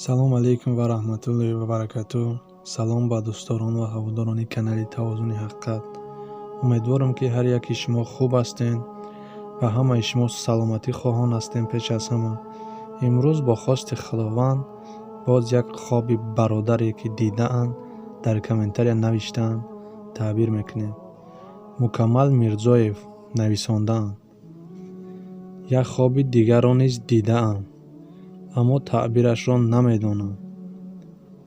салому алайкум ва раҳматуллоҳи ва баракатуҳ. Салом ба дӯстдорон ва ҳаводорони канали Тавозуни ҳақиқат. Умедворам ки ҳар яки шумо хуб ҳастед ва ҳамаи шумо саломатӣ хоҳон ҳастем. Пеш аз ҳама имрӯз бо хости худованд боз як хоби бародаре ки дидаанд дар комментария навиштаанд таъбир мекунем. Мукаммал Мирзоев нависондаанд: як хоби дигарро низ дидаам, аммо таъбирашро намедонам.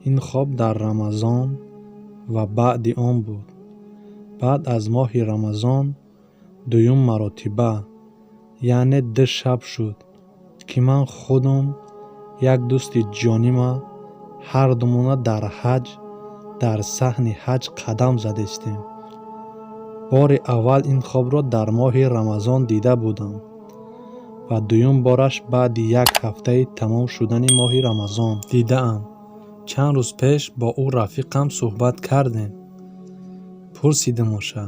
ин хоб дар рамазон ва баъди он буд. баъд аз моҳи рамазон дуюм маротиба, яъне 2 шаб шуд ки ман худам як дӯсти ҷонима ҳардумона дар ҳаҷ дар саҳни ҳаҷ қадам задестем. бори аввал ин хобро дар моҳи рамазон дида будам ва дуюм бораш баъди як ҳафтаи тамом шудани моҳи рамазон дидаам. чанд рӯз пеш бо ӯ рафиқам суҳбат кардем. пурсидамоша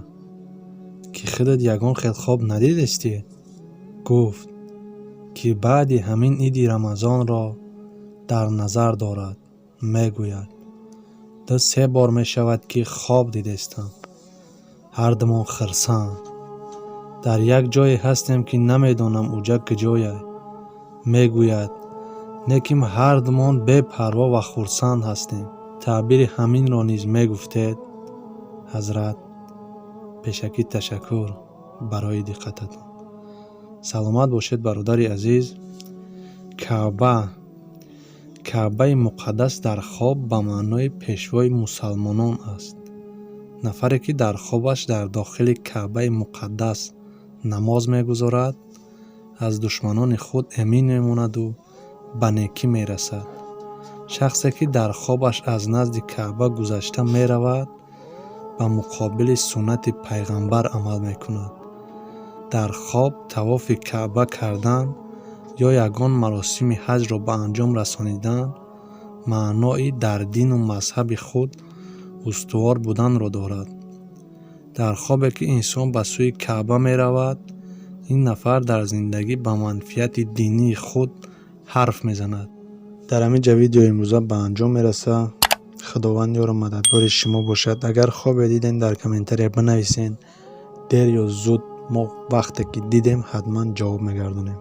ки худат ягон хел хоб надидестӣ? гуфт ки баъди ҳамин иди рамазонро дар назар дорад. мегӯяд 2-3 бор мешавад ки хоб дидестам. ҳардумон хирсанд. дар як ҷое ҳастем ки намедонам уҷа куҷояй. мегӯяд не ки ҳардумон бепарво ва хурсанд ҳастем. таъбири ҳаминро низ мегуфтед? ҳазрат, пешакӣ ташаккур барои диққататон. саломат бошед бародари азиз. каъбаи муқаддас дар хоб ба маънои пешвои мусалмонон аст. нафаре ки дар хобаш дар дохили каъбаи муқаддас намоз мегузорад, аз душманони худ эмин мемонаду ба некӣ мерасад. шахсе ки дар хобаш аз назди каъба гузашта меравад, ба муқобили суннати пайғамбар амал мекунад. дар хоб тавофи каъба кардан ё ягон маросими ҳаҷро ба анҷом расонидан маънои дар дину мазҳаби худ устувор буданро дорад. дар хобе ки инсон ба сӯи каъба меравад, ин нафар дар зиндагӣ ба манфиати динии худ ҳарф мезанад. дар ҳаминҷа видео имрӯза ба анҷом мераса. худованд ёру мададгори шумо бошад. агар хобе дидем дар комментария бинависен. дер ё зуд мо вақте ки дидем ҳатман ҷавоб мегардонем.